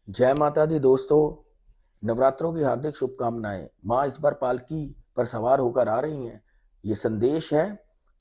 जय माता दी दोस्तों। नवरात्रों की हार्दिक शुभकामनाएं। माँ इस बार पालकी पर सवार होकर आ रही हैं। ये संदेश है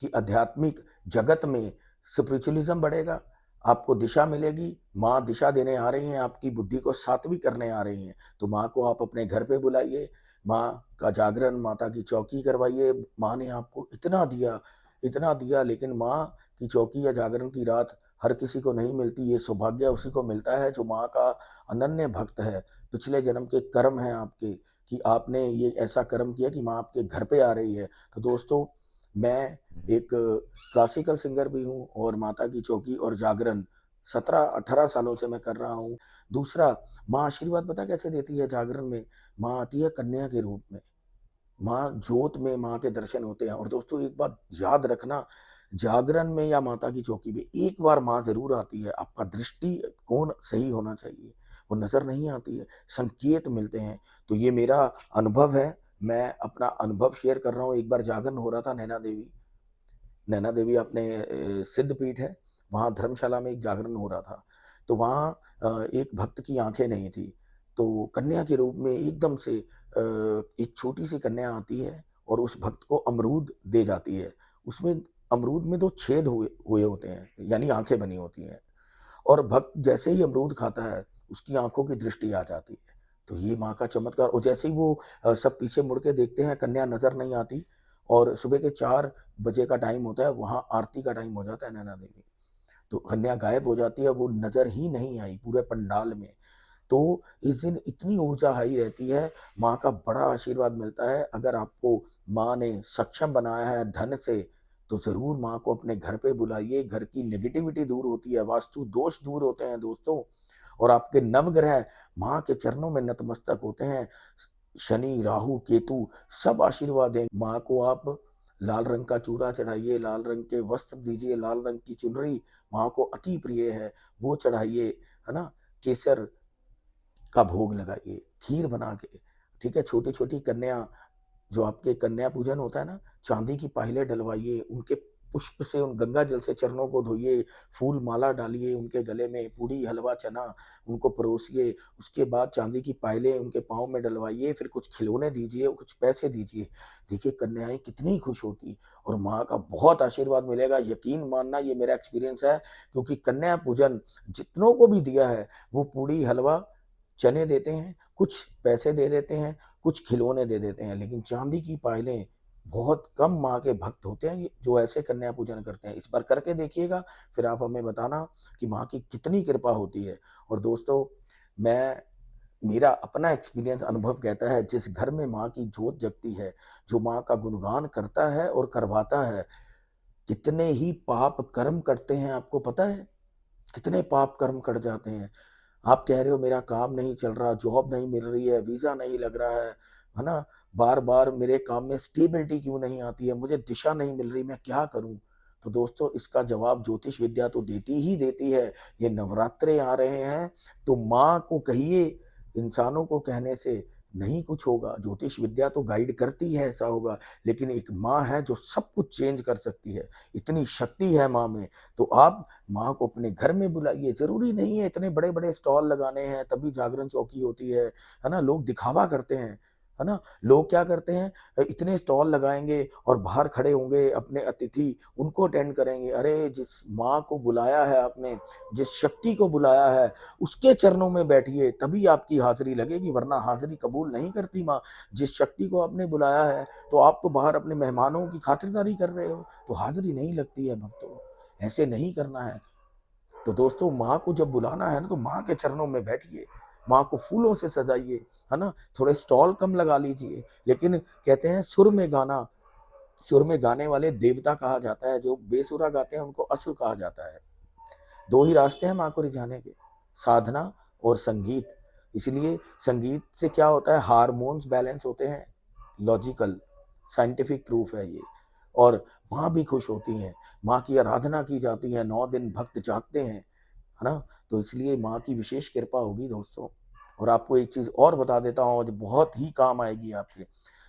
कि आध्यात्मिक जगत में स्पिरिचुअलिज्म बढ़ेगा, आपको दिशा मिलेगी। माँ दिशा देने आ रही हैं, आपकी बुद्धि को सात्विक करने आ रही हैं। तो माँ को आप अपने घर पे बुलाइए, माँ का जागरण, माता की चौकी करवाइए। माँ ने आपको इतना दिया, लेकिन माँ की चौकी या जागरण की रात हर किसी को नहीं मिलती। ये सौभाग्य उसी को मिलता है जो माँ का अनन्य भक्त है। पिछले जन्म के कर्म हैं आपके, कि आपने ये ऐसा कर्म किया कि माँ आपके घर पे आ रही है। तो दोस्तों, मैं एक क्लासिकल सिंगर भी हूँ और माता की चौकी और जागरण 17-18 सालों से मैं कर रहा हूँ। दूसरा, माँ आशीर्वाद पता कैसे देती है जागरण में? माँ आती है कन्या के रूप में। माँ जोत में माँ के दर्शन होते हैं। और दोस्तों, एक बात याद रखना, जागरण में या माता की चौकी में एक बार माँ जरूर आती है। आपका दृष्टिकोण सही होना चाहिए, वो नजर नहीं आती है, संकेत मिलते हैं। तो ये मेरा अनुभव है, मैं अपना अनुभव शेयर कर रहा हूँ। एक बार जागरण हो रहा था नैना देवी अपने सिद्ध पीठ है, वहाँ धर्मशाला में एक जागरण हो रहा था। तो वहाँ एक भक्त की आंखें नहीं थी, तो कन्या के रूप में एकदम से एक छोटी सी कन्या आती है और उस भक्त को अमरूद दे जाती है। उसमें अमरूद में 2 छेद हुए हुए होते हैं, यानी आंखें बनी होती हैं। और भक्त जैसे ही अमरूद खाता है, उसकी आंखों की दृष्टि आ जाती है। तो ये माँ का चमत्कार। और जैसे ही वो सब पीछे मुड़ के देखते हैं, कन्या नजर नहीं आती। और सुबह के 4 बजे का टाइम होता है, वहां आरती का टाइम हो जाता है नैना देवी। तो कन्या गायब हो जाती है, वो नजर ही नहीं आई पूरे पंडाल में। तो इस दिन इतनी ऊर्जा हाई रहती है, माँ का बड़ा आशीर्वाद मिलता है। अगर आपको माँ ने सक्षम बनाया है धन से, तो जरूर माँ को अपने घर पे बुलाइए। घर की नेगेटिविटी दूर होती है, वास्तु दोष दूर होते हैं दोस्तों। और आपके नवग्रह माँ के चरणों में नतमस्तक होते हैं। शनि, राहु, केतु सब आशीर्वाद दें। माँ को आप लाल रंग का चूड़ा चढ़ाइए, लाल रंग के वस्त्र दीजिए, लाल रंग की चुनरी माँ को अति प्रिय है, वो चढ़ाइए, है ना। केसर का भोग लगाइए, खीर बना के। ठीक है, छोटी छोटी कन्या, जो आपके कन्या पूजन होता है ना, चांदी की पायलें डलवाइए, उनके पुष्प से उन गंगा जल से चरणों को धोइए, फूल माला डालिए उनके गले में, पूड़ी हलवा चना उनको परोसिए। उसके बाद चांदी की पायलें उनके पाँव में डलवाइए, फिर कुछ खिलौने दीजिए, कुछ पैसे दीजिए। देखिए कन्याएं कितनी खुश होती, और माँ का बहुत आशीर्वाद मिलेगा, यकीन मानना, ये मेरा एक्सपीरियंस है। क्योंकि कन्या पूजन जितनों को भी दिया है, वो पूड़ी हलवा चने देते हैं, कुछ पैसे दे देते हैं, कुछ खिलौने दे देते हैं, लेकिन चांदी की पायलें बहुत कम माँ के भक्त होते हैं जो ऐसे कन्या पूजन करते हैं। इस बार करके देखिएगा, फिर आप हमें बताना कि माँ की कितनी कृपा होती है। और दोस्तों, मैं मेरा अपना एक्सपीरियंस अनुभव कहता है, जिस घर में माँ की जोत जगती है, जो माँ का गुणगान करता है और करवाता है, कितने ही पाप कर्म करते हैं आपको पता है? कितने पाप कर्म कर जाते हैं। आप कह रहे हो मेरा काम नहीं चल रहा, जॉब नहीं मिल रही है, वीजा नहीं लग रहा है ना? बार बार मेरे काम में स्टेबिलिटी क्यों नहीं आती है, मुझे दिशा नहीं मिल रही, मैं क्या करूं? तो दोस्तों, इसका जवाब ज्योतिष विद्या तो देती ही देती है। ये नवरात्रे आ रहे हैं, तो माँ को कहिए, इंसानों को कहने से नहीं कुछ होगा। ज्योतिष विद्या तो गाइड करती है ऐसा होगा, लेकिन एक माँ है जो सब कुछ चेंज कर सकती है। इतनी शक्ति है माँ में। तो आप माँ को अपने घर में बुलाइए। जरूरी नहीं है इतने बड़े बड़े स्टॉल लगाने हैं तभी जागरण चौकी होती है ना। लोग दिखावा करते हैं, है ना। लोग क्या करते हैं, इतने स्टॉल लगाएंगे और बाहर खड़े होंगे, अपने अतिथि उनको अटेंड करेंगे। अरे, जिस माँ को बुलाया है आपने, जिस शक्ति को बुलाया है, उसके चरणों में बैठिए, तभी आपकी हाजिरी लगेगी, वरना हाजिरी कबूल नहीं करती माँ। जिस शक्ति को आपने बुलाया है, तो आप तो बाहर अपने मेहमानों की खातिरदारी कर रहे हो, तो हाजिरी नहीं लगती है भक्तों। ऐसे नहीं करना है। तो दोस्तों, माँ को जब बुलाना है ना, तो माँ के चरणों में बैठिए, माँ को फूलों से सजाइए, है ना। थोड़े स्टॉल कम लगा लीजिए, लेकिन कहते हैं सुर में गाना, सुर में गाने वाले देवता कहा जाता है, जो बेसुरा गाते हैं उनको असुर कहा जाता है। 2 ही रास्ते हैं माँ को रिझाने के, साधना और संगीत। इसलिए संगीत से क्या होता है, हार्मोन्स बैलेंस होते हैं, लॉजिकल साइंटिफिक प्रूफ है ये। और माँ भी खुश होती हैं, माँ की आराधना की जाती है, 9 दिन भक्त जागते हैं, है ना। तो इसलिए माँ की विशेष कृपा होगी दोस्तों। और आपको एक चीज और बता देता हूँ जो बहुत ही काम आएगी आपके।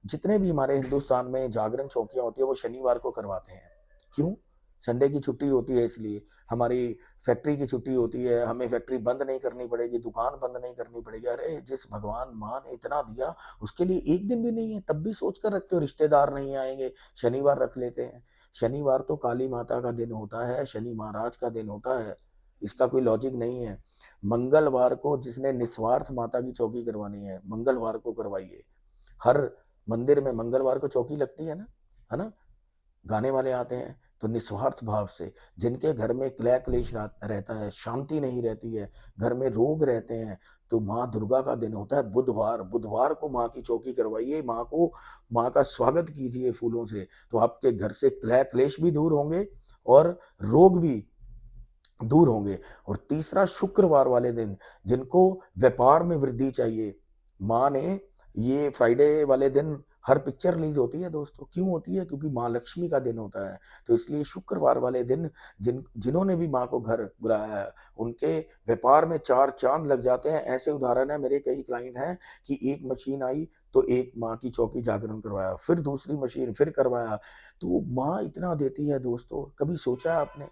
जितने भी हमारे हिंदुस्तान में जागरण चौकियां होती है, वो शनिवार को करवाते हैं। क्यों? संडे की छुट्टी होती है, इसलिए हमारी फैक्ट्री की छुट्टी होती है, हमें फैक्ट्री बंद नहीं करनी पड़ेगी, दुकान बंद नहीं करनी पड़ेगी। अरे जिस भगवान माँ ने इतना दिया उसके लिए एक दिन भी नहीं है, तब भी सोच कर रखते हो रिश्तेदार नहीं आएंगे, शनिवार रख लेते हैं। शनिवार तो काली माता का दिन होता है, शनि महाराज का दिन होता है, इसका कोई लॉजिक नहीं है। मंगलवार को जिसने निस्वार्थ माता की चौकी करवानी है, मंगलवार को करवाइए। हर मंदिर में मंगलवार को चौकी लगती है ना, गाने वाले आते हैं। तो निस्वार्थ भाव से जिनके घर में क्लह क्लेश रहता है, शांति नहीं रहती है, घर में रोग रहते हैं, तो माँ दुर्गा का दिन होता है बुधवार, बुधवार को माँ की चौकी करवाइए, माँ को, माँ का स्वागत कीजिए फूलों से, तो आपके घर से क्लह क्लेश भी दूर होंगे और रोग भी दूर होंगे। और तीसरा, शुक्रवार वाले दिन जिनको व्यापार में वृद्धि चाहिए, माँ ने, ये फ्राइडे वाले दिन हर पिक्चर रिलीज होती है दोस्तों, क्यों होती है? क्योंकि माँ लक्ष्मी का दिन होता है। तो इसलिए शुक्रवार वाले दिन जिन्होंने भी माँ को घर बुलाया है, उनके व्यापार में चार चांद लग जाते हैं। ऐसे उदाहरण है, मेरे कई क्लाइंट हैं कि एक मशीन आई तो एक माँ की चौकी जागरण करवाया, फिर दूसरी मशीन फिर करवाया। तो माँ इतना देती है दोस्तों, कभी सोचा है आपने?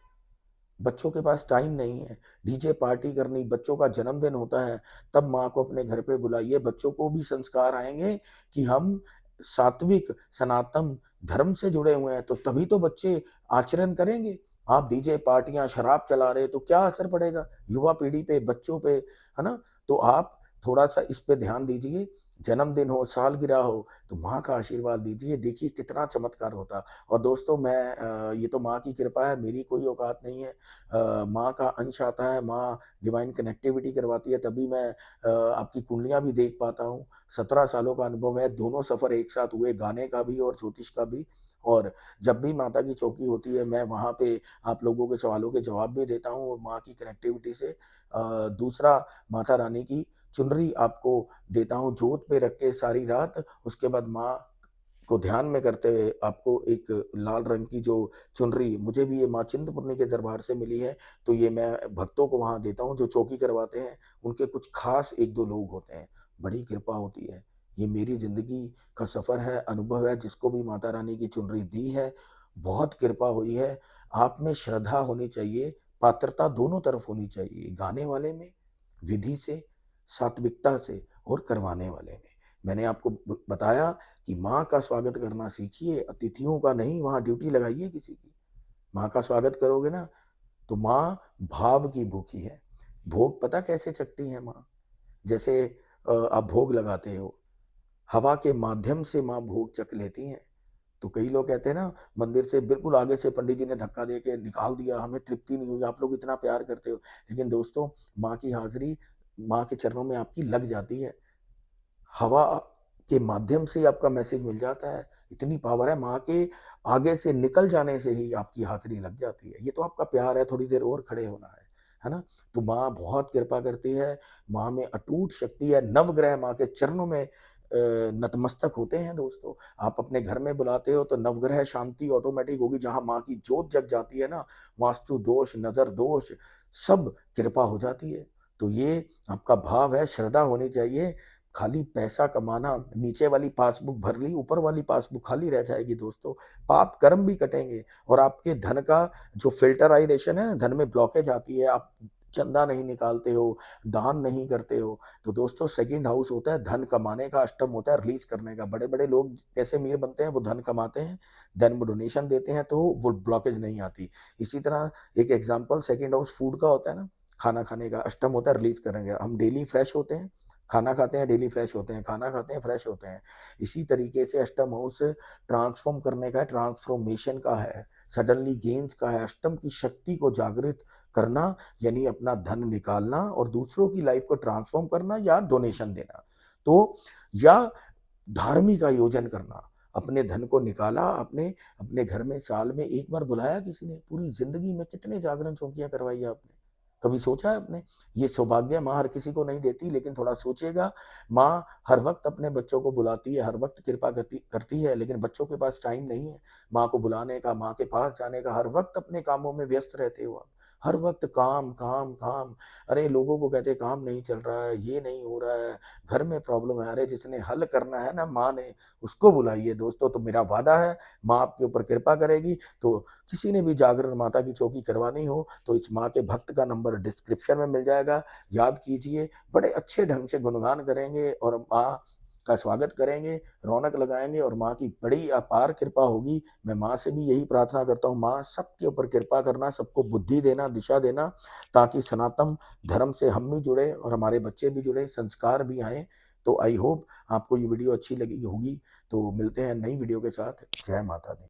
बच्चों के पास टाइम नहीं है, डीजे पार्टी करनी, बच्चों का जन्मदिन होता है, तब माँ को अपने घर पे बुलाइए। बच्चों को भी संस्कार आएंगे कि हम सात्विक सनातन धर्म से जुड़े हुए हैं, तो तभी तो बच्चे आचरण करेंगे। आप डीजे पार्टियां शराब चला रहे तो क्या असर पड़ेगा युवा पीढ़ी पे, बच्चों पे, है ना? तो आप थोड़ा सा इस पे ध्यान दीजिए। जन्मदिन हो, सालगिरह हो, तो माँ का आशीर्वाद दीजिए, देखिए कितना चमत्कार होता। और दोस्तों मैं ये तो माँ की कृपा है, मेरी कोई औकात नहीं है। माँ का अंश आता है, माँ डिवाइन कनेक्टिविटी करवाती है, तभी मैं आपकी कुंडलियाँ भी देख पाता हूँ। 17 सालों का अनुभव है, दोनों सफ़र एक साथ हुए, गाने का भी और ज्योतिष का भी। और जब भी माता की चौकी होती है, मैं वहाँ पे आप लोगों के सवालों के जवाब भी देता हूँ माँ की कनेक्टिविटी से। दूसरा, माता रानी की चुनरी आपको देता हूँ जोत पे रख के सारी रात। उसके बाद माँ को ध्यान में करते हुए आपको एक लाल रंग की जो चुनरी, मुझे भी ये माँ चिंतपूर्णी के दरबार से मिली है, तो ये मैं भक्तों को वहाँ देता हूँ जो चौकी करवाते हैं। उनके कुछ खास एक दो लोग होते हैं, बड़ी कृपा होती है। ये मेरी जिंदगी का सफर है, अनुभव है, जिसको भी माता रानी की चुनरी दी है, बहुत कृपा हुई है। आप में श्रद्धा होनी चाहिए, पात्रता दोनों तरफ होनी चाहिए, गाने वाले में, विधि से, सात्विकता से, और करवाने वाले में। मैंने आपको बताया कि माँ का स्वागत करना सीखिए, अतिथियों का नहीं। वहां ड्यूटी लगाइए किसी की, माँ का स्वागत करोगे ना, तो माँ भाव की भूखी है। भोग पता कैसे चखती है माँ? जैसे आप भोग लगाते हो, हवा के माध्यम से माँ भोग चख लेती हैं। तो कई लोग कहते हैं ना, मंदिर से बिल्कुल आगे से पंडित जी ने धक्का दे के निकाल दिया, हमें तृप्ति नहीं हुई, आप लोग इतना प्यार करते हो। लेकिन दोस्तों, माँ की हाजिरी माँ के चरणों में आपकी लग जाती है, हवा के माध्यम से आपका मैसेज मिल जाता है। इतनी पावर है, माँ के आगे से निकल जाने से ही आपकी हाजिरी लग जाती है। ये तो आपका प्यार है, थोड़ी देर और खड़े होना है ना? तो माँ बहुत कृपा करती है, माँ में अटूट शक्ति है, नवग्रह माँ के चरणों में नतमस्तक होते हैं दोस्तों। आप अपने घर में बुलाते हो तो नवग्रह शांति ऑटोमेटिक होगी। जहाँ माँ की जोत जग जाती है ना, वास्तु दोष, नजर दोष, सब कृपा हो जाती है। तो ये आपका भाव है, श्रद्धा होनी चाहिए। खाली पैसा कमाना, नीचे वाली पासबुक भर ली, ऊपर वाली पासबुक खाली रह जाएगी दोस्तों। पाप कर्म भी कटेंगे और आपके धन का जो फिल्टराइजेशन है ना, धन में ब्लॉकेज आती है, आप चंदा नहीं निकालते हो, दान नहीं करते हो, तो दोस्तों सेकंड हाउस होता है धन कमाने का, अष्टम होता है रिलीज करने का। बड़े बड़े लोग कैसे अमीर बनते हैं? वो धन कमाते हैं, धन में डोनेशन देते हैं, तो वो ब्लॉकेज नहीं आती। इसी तरह एक एग्जाम्पल सेकंड हाउस फूड का होता है ना, खाना खाने का, अष्टम होता है रिलीज करेंगे। हम डेली फ्रेश होते हैं, खाना खाते हैं, डेली फ्रेश होते हैं, खाना खाते हैं, फ्रेश होते हैं। इसी तरीके से अष्टम हाउस ट्रांसफॉर्म करने का है, ट्रांसफॉर्मेशन का है, सडनली गेन्स का है। अष्टम की शक्ति को जागृत करना, यानी अपना धन निकालना और दूसरों की लाइफ को ट्रांसफॉर्म करना, या डोनेशन देना, तो या धार्मिक आयोजन करना। अपने धन को निकाला, अपने अपने घर में साल में एक बार बुलाया किसी ने, पूरी जिंदगी में कितने जागरण चौकियां करवाई आपने? कभी सोचा है आपने? ये सौभाग्य माँ हर किसी को नहीं देती, लेकिन थोड़ा सोचिएगा। माँ हर वक्त अपने बच्चों को बुलाती है, हर वक्त कृपा करती है, लेकिन बच्चों के पास टाइम नहीं है माँ को बुलाने का, माँ के पास जाने का। हर वक्त अपने कामों में व्यस्त रहते हो आप। हर वक्त काम काम काम। अरे लोगों को कहते काम नहीं चल रहा है, ये नहीं हो रहा है, घर में प्रॉब्लम है। अरे जिसने हल करना है ना माँ ने, उसको बुलाइए दोस्तों। तो मेरा वादा है माँ आपके ऊपर कृपा करेगी। तो किसी ने भी जागरण माता की चौकी करवानी हो तो इस माँ के भक्त का नंबर डिस्क्रिप्शन में मिल जाएगा, याद कीजिए। बड़े अच्छे ढंग से गुणगान करेंगे और माँ का स्वागत करेंगे, रौनक लगाएंगे और माँ की बड़ी अपार कृपा होगी। मैं माँ से भी यही प्रार्थना करता हूँ, माँ सबके ऊपर कृपा करना, सबको बुद्धि देना, दिशा देना, ताकि सनातन धर्म से हम भी जुड़े और हमारे बच्चे भी जुड़े, संस्कार भी आए। तो आई होप आपको ये वीडियो अच्छी लगी होगी। तो मिलते हैं नई वीडियो के साथ। जय माता दी।